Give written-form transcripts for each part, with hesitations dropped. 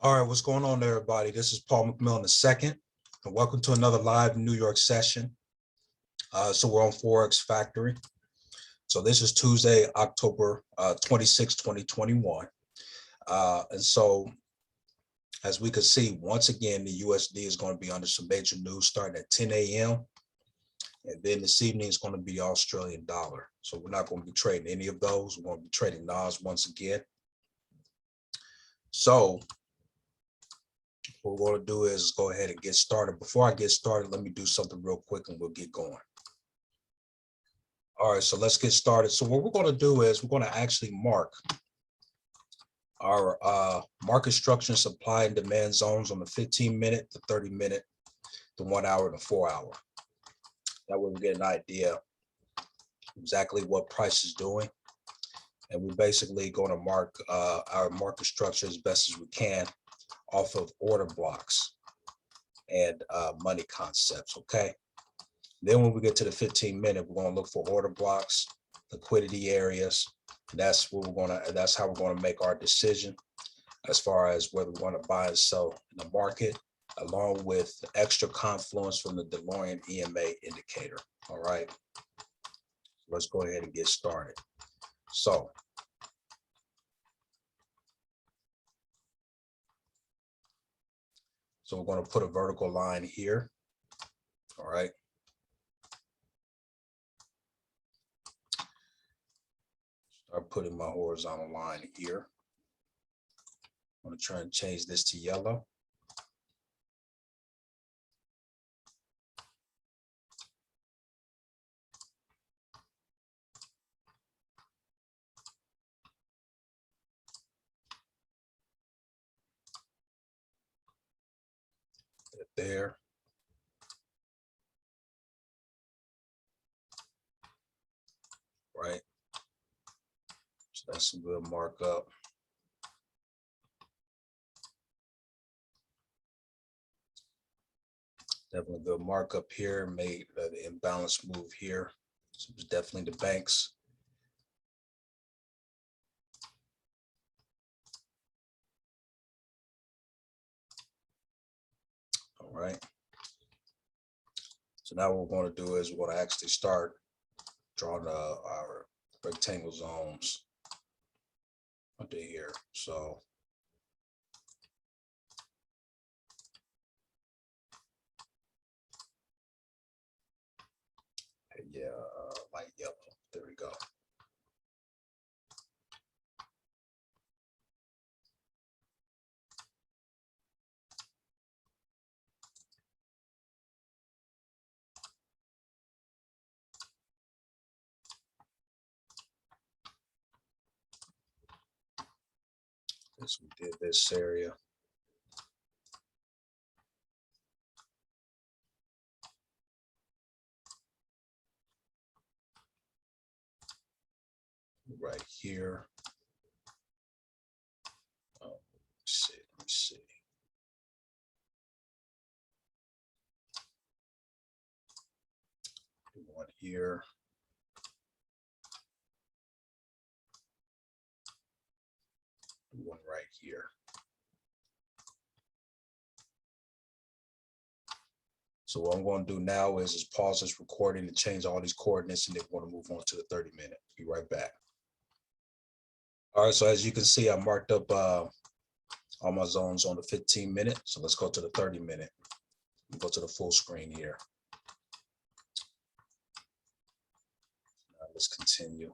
All right, what's going on, everybody? This is Paul McMillan II, and welcome to another live New York session. So we're on Forex Factory. So this is Tuesday, October 26, 2021. And so as we can see, once again, the USD is going to be under some major news starting at 10 a.m. And then this evening is going to be Australian dollar. So we're not going to be trading any of those. We're going to be trading NAS once again. So what we're going to do is go ahead and get started. Before I get started, let me do something real quick and we'll get going. All right, so let's get started. So what we're going to do is we're going to actually mark our market structure and supply and demand zones on the 15-minute, the 30-minute, the 1 hour, and the 4 hour. That way we get an idea exactly what price is doing. And we're basically going to mark our market structure as best as we can off of order blocks and money concepts, okay? Then when we get to the 15-minute, we're going to look for order blocks, liquidity areas. That's how we're going to make our decision as far as whether we want to buy and sell in the market, along with the extra confluence from the Delorian EMA indicator. All right, let's go ahead and get started. So we're going to put a vertical line here. All right. Start putting my horizontal line here. I'm going to try and change this to yellow. There. Right. So that's some good markup. Definitely good markup here. Made the imbalance move here. So it's definitely the banks. All right. So now what we're going to do is we're going to actually start drawing our rectangle zones under here. So yeah, light yellow. There we go. As we did this area. Right here. Let me see. One here. One right here. So what I'm going to do now is pause this recording and change all these coordinates, and then we're going to move on to the 30-minute. Be right back. All right, so as you can see, I marked up all my zones on the 15-minute. So let's go to the 30-minute. Go to the full screen here. Now let's continue.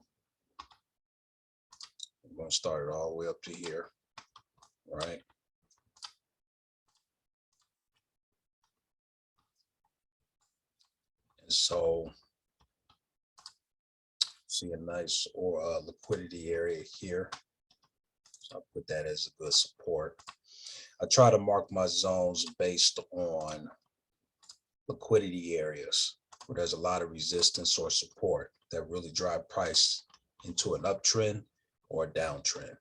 I'm going to start it all the way up to here. All right. And so see a nice liquidity area here. So I'll put that as a good support. I try to mark my zones based on liquidity areas where there's a lot of resistance or support that really drive price into an uptrend or a downtrend.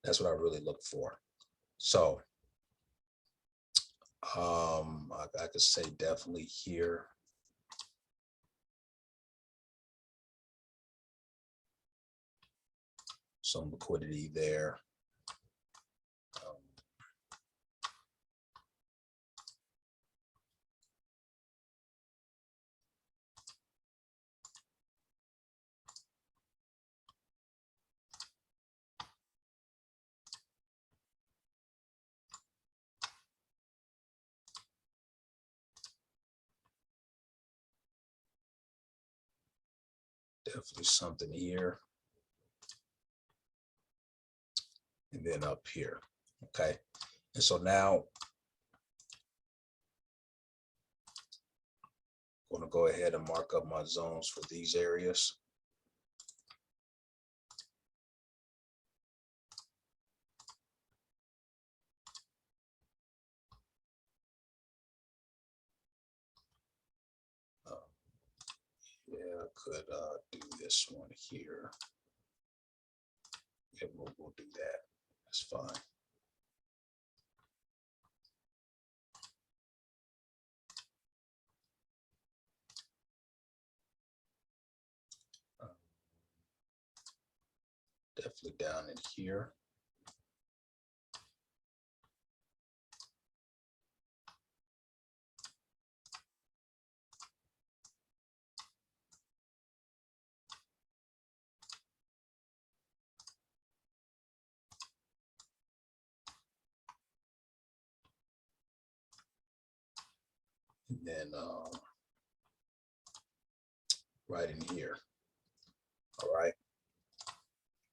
That's what I really look for. So I could say definitely here. Some liquidity there. Definitely something here. And then up here. Okay. And so now I'm going to go ahead and mark up my zones for these areas. Yeah, I could do this one here. Yeah, we'll do that. That's fine. Definitely down in here. And then right in here. All right.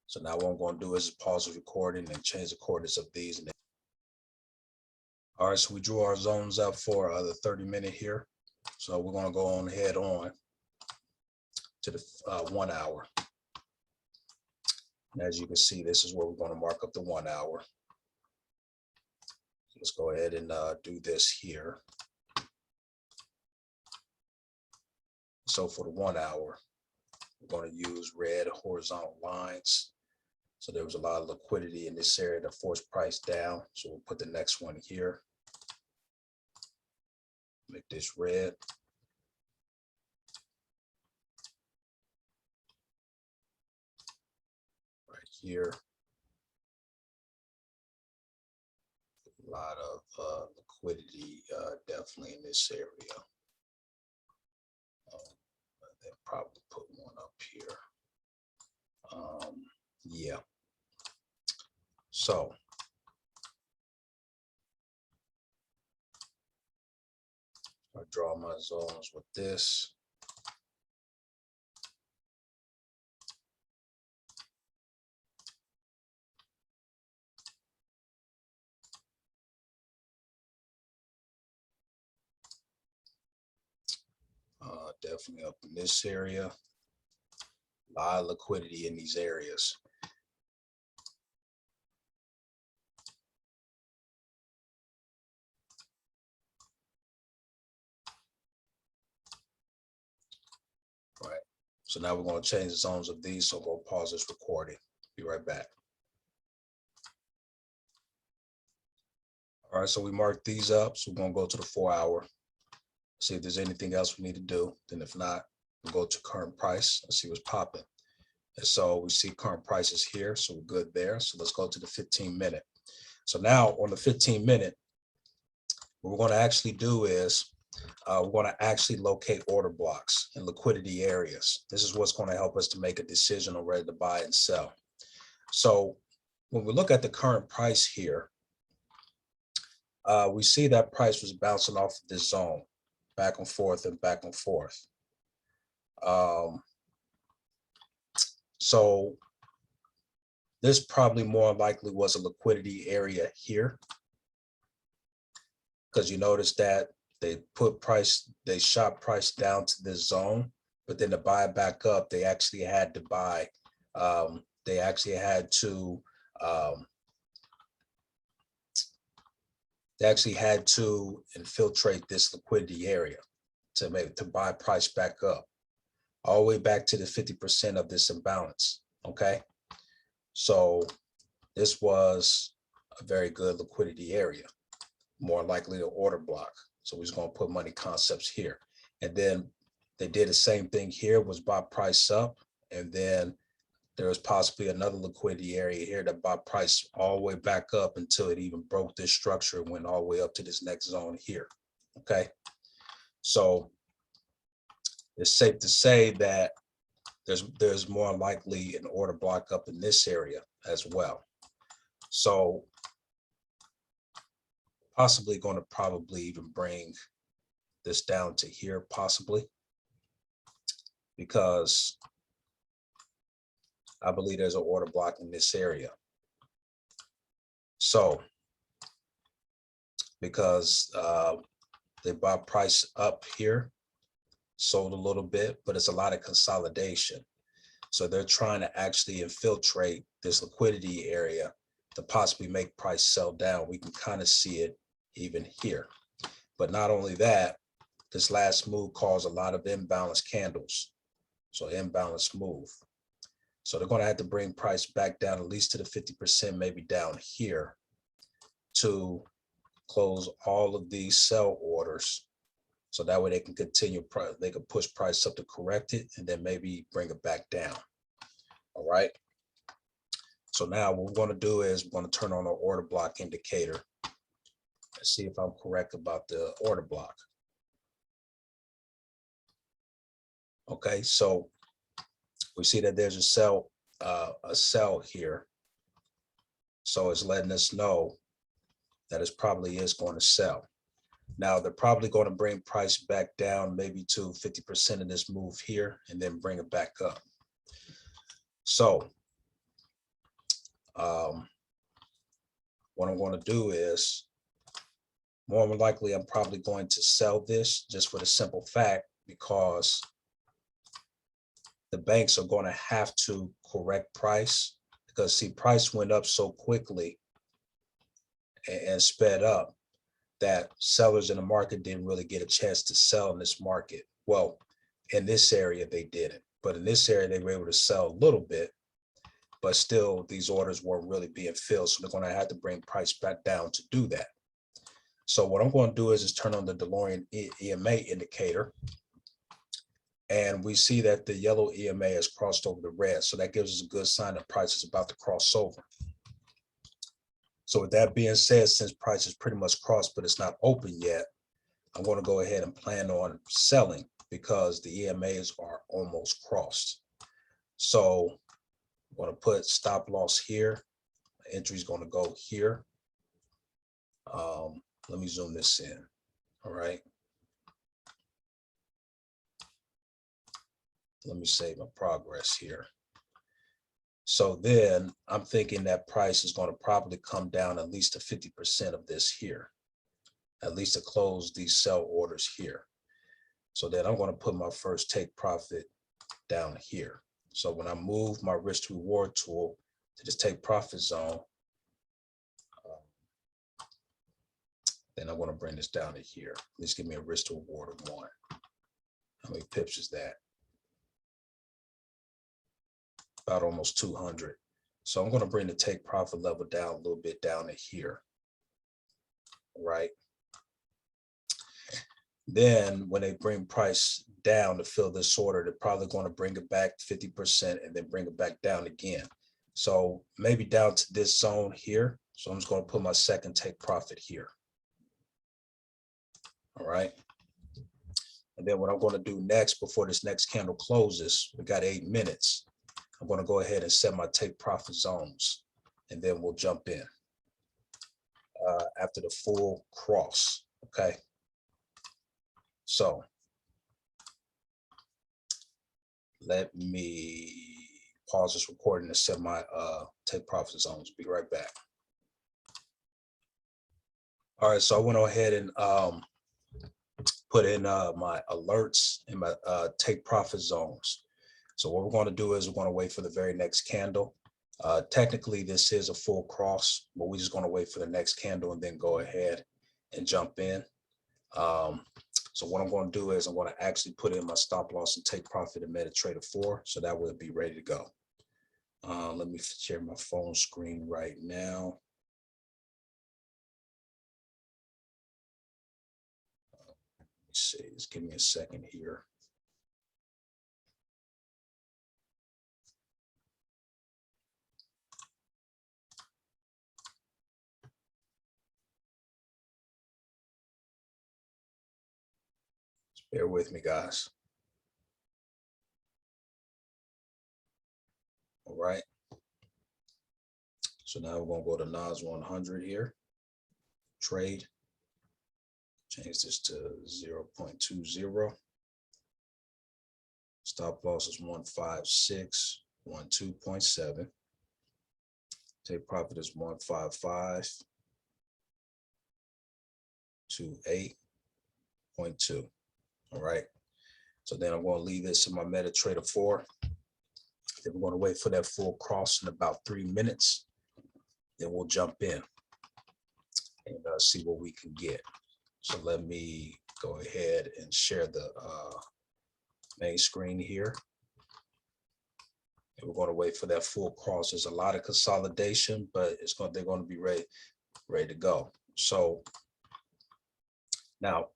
So now what I'm going to do is pause the recording and change the coordinates of these. And then... All right, so we drew our zones up for the 30-minute here. So we're going to go on head on to the 1 hour. And as you can see, this is where we're going to mark up the 1 hour. Let's go ahead and do this here. So for the 1 hour, we're going to use red horizontal lines. So there was a lot of liquidity in this area to force price down. So we'll put the next one here. Make this red. Right here. A lot of liquidity definitely in this area. Then probably put one up here. Yeah. So I draw my zones with this. Definitely up in this area. A lot of liquidity in these areas. Right. So now we're going to change the zones of these. So we'll pause this recording. Be right back. All right, so we marked these up. So we're going to go to the 4 hour. See if there's anything else we need to do. Then if not, we'll go to current price and see what's popping. And so we see current prices here. So we're good there. So let's go to the 15-minute. So now on the 15-minute, what we're going to actually do is we're going to actually locate order blocks and liquidity areas. This is what's going to help us to make a decision on whether to buy and sell. So when we look at the current price here, we see that price was bouncing off of this zone, back and forth and back and forth. So this probably more likely was a liquidity area here, because you notice that they shot price down to this zone, but then to buy it back up, they actually had to buy, they actually had to infiltrate this liquidity area to buy price back up, all the way back to the 50% of this imbalance. Okay, so this was a very good liquidity area, more likely to order block. So we're just going to put money concepts here. And then they did the same thing here, was buy price up. And then there was possibly another liquidity area here that bought price all the way back up until it even broke this structure and went all the way up to this next zone here. Okay. So it's safe to say that there's more likely an order block up in this area as well. So possibly going to probably even bring this down to here, possibly, because I believe there's an order block in this area. So because they bought price up here, sold a little bit, but it's a lot of consolidation. So they're trying to actually infiltrate this liquidity area to possibly make price sell down. We can kind of see it even here. But not only that, this last move caused a lot of imbalanced candles. So imbalance move. So they're going to have to bring price back down at least to the 50%, maybe down here, to close all of these sell orders. So that way they can continue, they can push price up to correct it and then maybe bring it back down. All right. So now what we're going to do is we're going to turn on our order block indicator and see if I'm correct about the order block. Okay, so we see that there's a sell here. So it's letting us know that it probably is going to sell. Now they're probably going to bring price back down maybe to 50% of this move here and then bring it back up. So what I'm going to do is, more than likely, I'm probably going to sell this just for the simple fact because the banks are going to have to correct price, because see, price went up so quickly and sped up that sellers in the market didn't really get a chance to sell in this market. Well, in this area, they didn't, but in this area, they were able to sell a little bit, but still these orders weren't really being filled. So they're going to have to bring price back down to do that. So what I'm going to do is turn on the Delorian EMA indicator. And we see that the yellow EMA has crossed over the red. So that gives us a good sign that price is about to cross over. So with that being said, since price is pretty much crossed, but it's not open yet, I'm going to go ahead and plan on selling because the EMAs are almost crossed. So I'm going to put stop loss here. Entry is going to go here. Let me zoom this in. All right. Let me save my progress here. So then I'm thinking that price is going to probably come down at least to 50% of this here, at least to close these sell orders here. So then I'm going to put my first take profit down here. So when I move my risk to reward tool to this take profit zone, then I'm going to bring this down to here. At least give me a risk to reward of 1. How many pips is that? About almost 200. So I'm going to bring the take profit level down a little bit down to here. Right. Then when they bring price down to fill this order, they're probably going to bring it back 50% and then bring it back down again. So maybe down to this zone here. So I'm just going to put my second take profit here. All right. And then what I'm going to do next before this next candle closes, we got 8 minutes. I'm going to go ahead and set my take profit zones, and then we'll jump in after the full cross. Okay. So let me pause this recording and set my take profit zones. Be right back. All right. So I went ahead and put in my alerts and my take profit zones. So what we're going to do is we're going to wait for the very next candle. Technically, this is a full cross, but we're just going to wait for the next candle and then go ahead and jump in. So what I'm going to do is I'm going to actually put in my stop loss and take profit in MetaTrader 4, so that will be ready to go. Let me share my phone screen right now. Let me see, just give me a second here. Bear with me, guys. All right. So now we're going to go to NAS100 here. Trade. Change this to 0.20. Stop loss is 156. 12.7. Take profit is 15528.2. All right. So then I'm going to leave this in my MetaTrader 4. Then we're going to wait for that full cross in about 3 minutes. Then we'll jump in and see what we can get. So let me go ahead and share the main screen here. And we're going to wait for that full cross. There's a lot of consolidation, but they're going to be ready to go. So now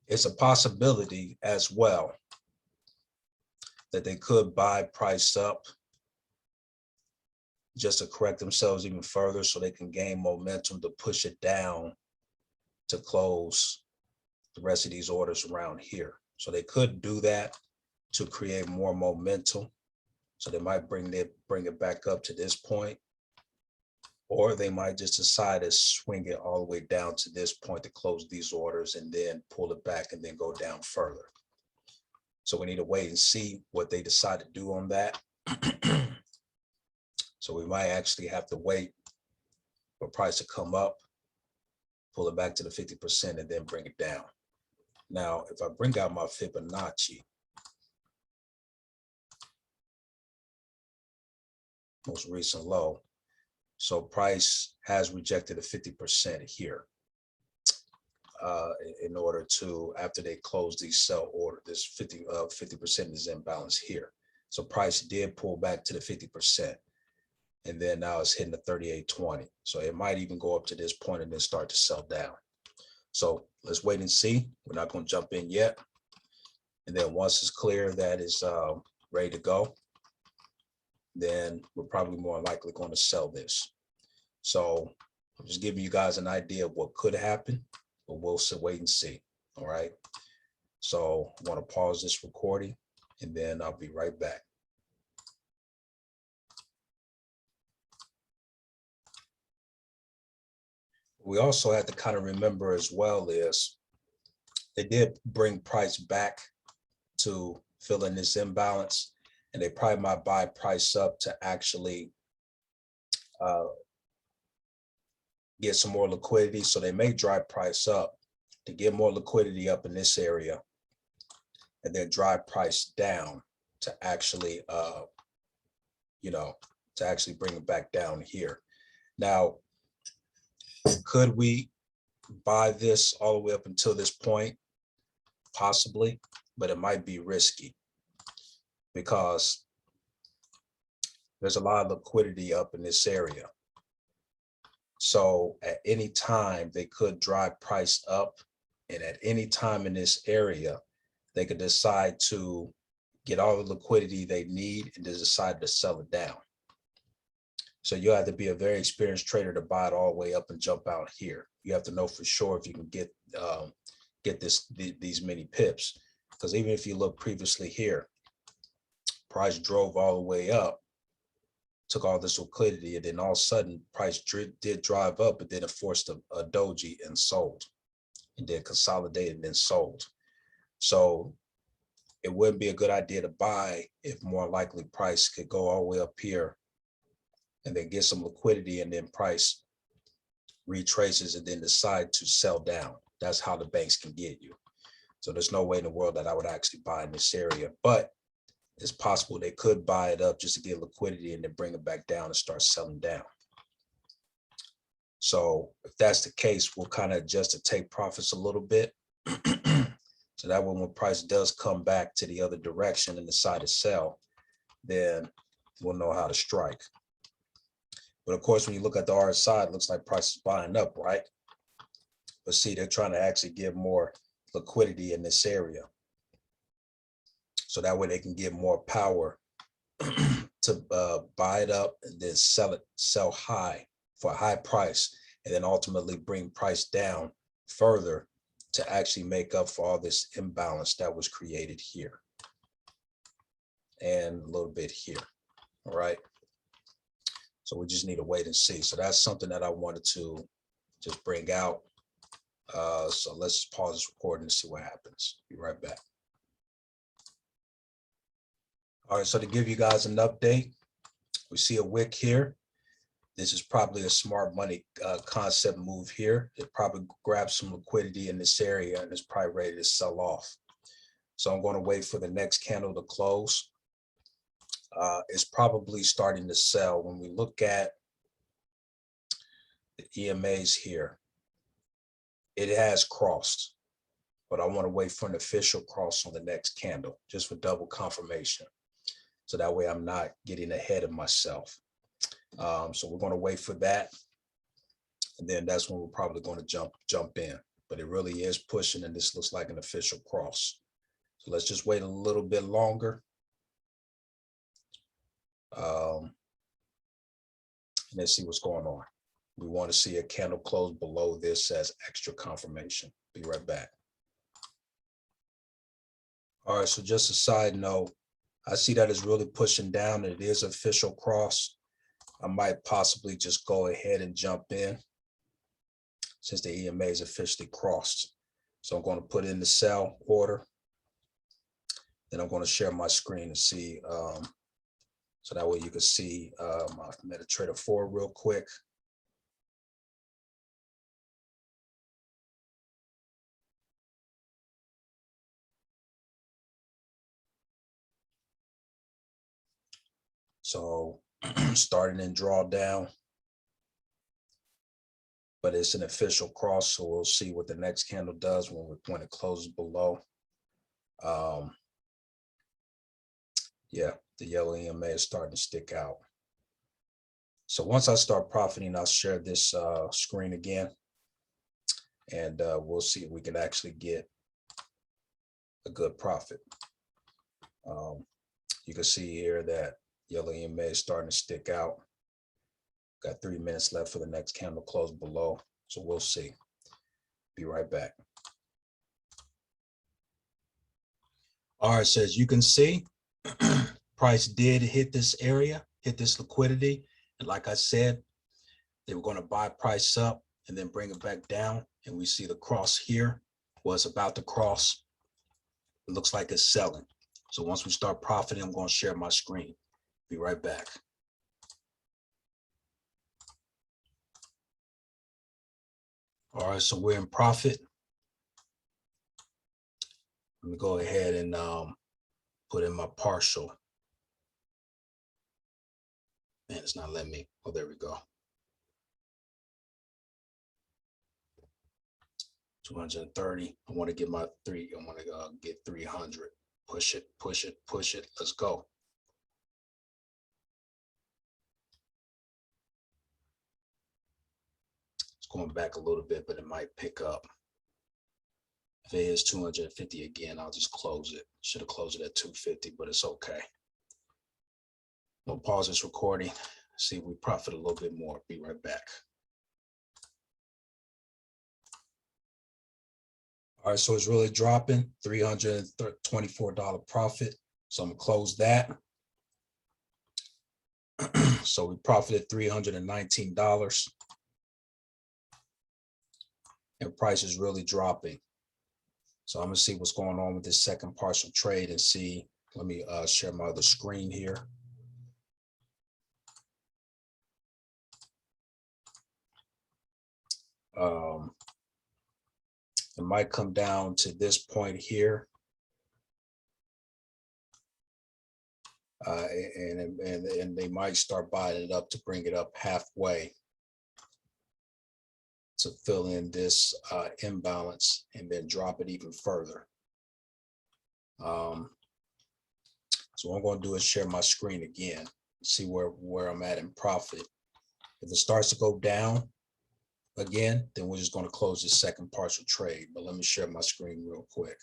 it's a possibility as well that they could buy price up just to correct themselves even further so they can gain momentum to push it down to close the rest of these orders around here. So they could do that to create more momentum. So they might bring it back up to this point, or they might just decide to swing it all the way down to this point to close these orders and then pull it back and then go down further. So we need to wait and see what they decide to do on that. So we might actually have to wait for price to come up, pull it back to the 50% and then bring it down. Now, if I bring out my Fibonacci, most recent low, so price has rejected a 50% here in order to, after they close these sell order, this 50% is imbalance here. So price did pull back to the 50%. And then now it's hitting the 38.20. So it might even go up to this point and then start to sell down. So let's wait and see. We're not going to jump in yet. And then once it's clear that it's ready to go, then we're probably more likely going to sell this. So I'm just giving you guys an idea of what could happen, but we'll wait and see. All right. So I want to pause this recording and then I'll be right back. We also have to kind of remember as well is they did bring price back to fill in this imbalance, and they probably might buy price up to actually get some more liquidity. So they may drive price up to get more liquidity up in this area and then drive price down to actually, to actually bring it back down here. Now, could we buy this all the way up until this point? Possibly, but it might be risky because there's a lot of liquidity up in this area. So at any time they could drive price up, and at any time in this area, they could decide to get all the liquidity they need and just decide to sell it down. So you have to be a very experienced trader to buy it all the way up and jump out here. You have to know for sure if you can get these many pips, because even if you look previously here, price drove all the way up, took all this liquidity, and then all of a sudden price did drive up, but then it forced a doji and sold, and then consolidated and then sold. So it wouldn't be a good idea to buy if more likely price could go all the way up here and then get some liquidity and then price retraces and then decide to sell down. That's how the banks can get you. So there's no way in the world that I would actually buy in this area, but it's possible they could buy it up just to get liquidity and then bring it back down and start selling down. So if that's the case, we'll kind of adjust to take profits a little bit. So that way when price does come back to the other direction and decide to sell, then we'll know how to strike. But of course, when you look at the RSI, it looks like price is buying up, right? But see, they're trying to actually get more liquidity in this area. So that way they can get more power to buy it up and then sell high for a high price, and then ultimately bring price down further to actually make up for all this imbalance that was created here and a little bit here. All right. So we just need to wait and see. So that's something that I wanted to just bring out. So let's pause this recording and see what happens. Be right back. All right, so to give you guys an update, we see a wick here. This is probably a smart money concept move here. It probably grabs some liquidity in this area and it's probably ready to sell off. So I'm going to wait for the next candle to close. It's probably starting to sell. When we look at the EMAs here, it has crossed, but I want to wait for an official cross on the next candle just for double confirmation. So that way I'm not getting ahead of myself. So we're going to wait for that. And then that's when we're probably going to jump in. But it really is pushing, and this looks like an official cross. So let's just wait a little bit longer. And let's see what's going on. We want to see a candle close below this as extra confirmation. Be right back. All right, so just a side note, I see that it's really pushing down, and it is official cross. I might possibly just go ahead and jump in since the EMA is officially crossed. So I'm going to put in the sell order. Then I'm going to share my screen and see, so that way you can see my MetaTrader 4 real quick. So starting in drawdown, but it's an official cross. So we'll see what the next candle does when it closes below. Yeah, the yellow EMA is starting to stick out. So once I start profiting, I'll share this screen again, and we'll see if we can actually get a good profit. You can see here that yellow EMA is starting to stick out. Got 3 minutes left for the next candle close below. So we'll see. Be right back. All right, so as you can see, price did hit this area, hit this liquidity. And like I said, they were going to buy price up and then bring it back down. And we see the cross here was about to cross. It looks like it's selling. So once we start profiting, I'm going to share my screen. Be right back. All right, so we're in profit. Let me go ahead and put in my partial. Man, it's not letting me. Oh, there we go. 230. I want to get my three. I want to get 300. Push it, push it, push it. Let's go. It's going back a little bit, but it might pick up. If it is 250 again, I'll just close it. Should have closed it at 250, but it's okay. We'll pause this recording. See if we profit a little bit more. Be right back. All right, so it's really dropping, $324 profit. So I'm gonna close that. So we profited $319. And price is really dropping. So I'm gonna see what's going on with this second partial trade and see. Let me share my other screen here. It might come down to this point here. And they might start buying it up to bring it up halfway to fill in this imbalance and then drop it even further. So what I'm going to do is share my screen again, see where I'm at in profit. If it starts to go down again, then we're just going to close this second partial trade. But let me share my screen real quick.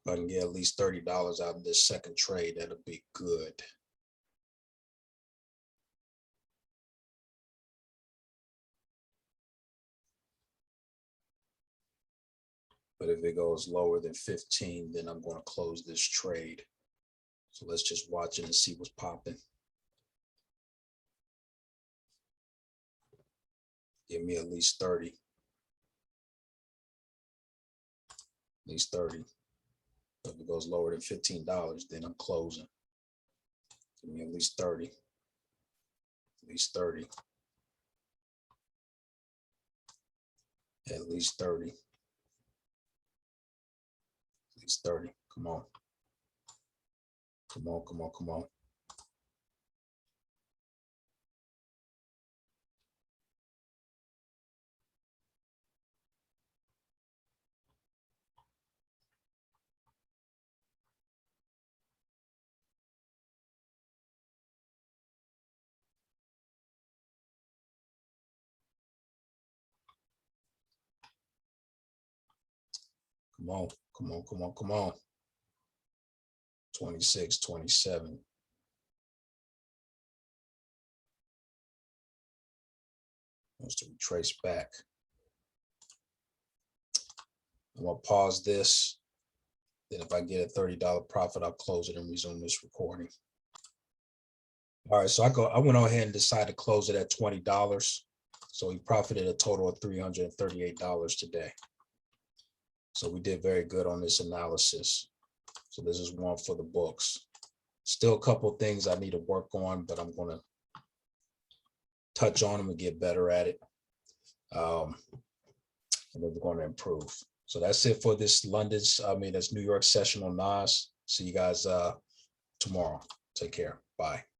If I can get at least $30 out of this second trade, that'll be good. But if it goes lower than 15, then I'm going to close this trade. So let's just watch it and see what's popping. Give me at least 30. At least 30. If it goes lower than $15, then I'm closing. Give me at least 30. At least 30. At least 30. At least 30. Come on. Come on, come on, come on. Come on, come on, come on, come on. 26, 27. Wants to retrace back. I'm gonna pause this. Then if I get a $30 profit, I'll close it and resume this recording. All right, so I went ahead and decided to close it at $20. So we profited a total of $338 today. So we did very good on this analysis. So this is one for the books. Still a couple of things I need to work on, but I'm gonna touch on them and get better at it. And then we're going to improve. So that's it for this that's New York session on NAS. See you guys tomorrow. Take care. Bye.